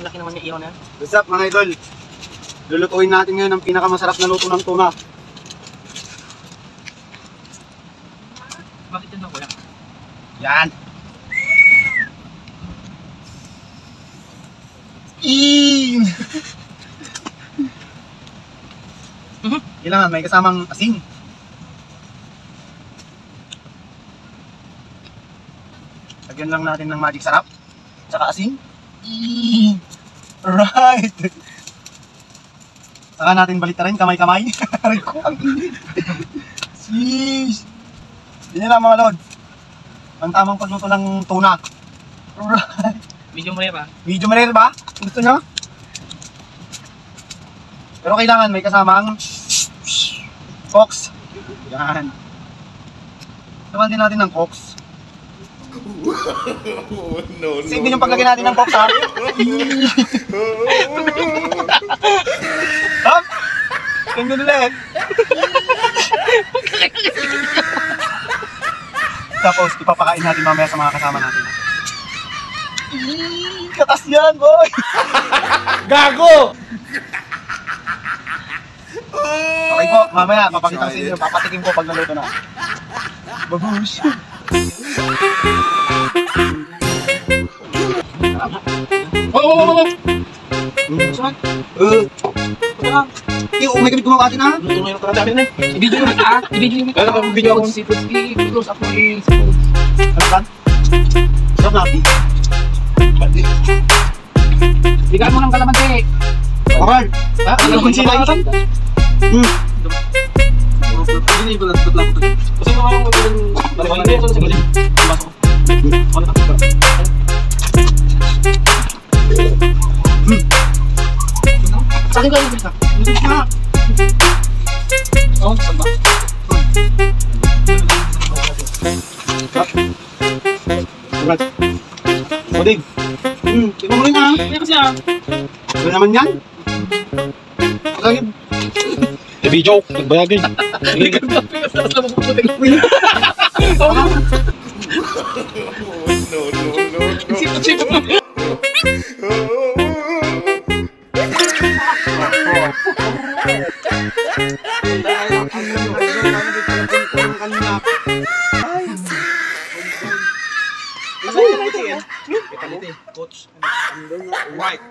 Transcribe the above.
Ang laki naman yung ihaw na yan. What's up mga idol? Lulutuin natin ngayon ang pinakamasarap na luto ng tuna. Bakit yun lang kuya? Yan! Eeeeee! Kailangan may kasamang asin. Lagyan lang natin ng magic sarap. Tsaka asin. Right! Saka natin baliktarin kamay-kamay. Sheesh! Yan lang mga lord. Ang tamang pagluto ng tuna. Right! Medium rare ba? Medium rare ba? Gusto nyo? Pero kailangan may kasamang Cox. Yan. Naman din natin ng Cox. Save din yung paglagay natin ng Cox ha. Hop! Tingnan ulit. Tapos ipapakain natin mamaya sa mga kasama natin. Katas yan, boy! Gago! Okay po, mamaya papakita ko sa inyo, papatikim ko pag naluto na. Babush! Oh! Saan? May gamit gumawa atin ha? Luto ngayon ka namin eh. I-video yung ito I-video yung ito. Kaya naka-video ako. I-close up mo yung seafoods. Ano ba? Sarap na. Bigyan mo ng kalamansi. Okay. Ha? Kalamansi lang ito? Hindi ko lang ito. Kasi mga yung baliwan na ito. Sige. Sa akin ko yung bisa. Oo, saan ba? Alright. Boding. Tingnan mo rin ha. Kaya kasi ah. Ano naman yan? Lagi. Video, nagbayagin. Tapos na mapuputin. Sipot-sipot mo. Coach. White.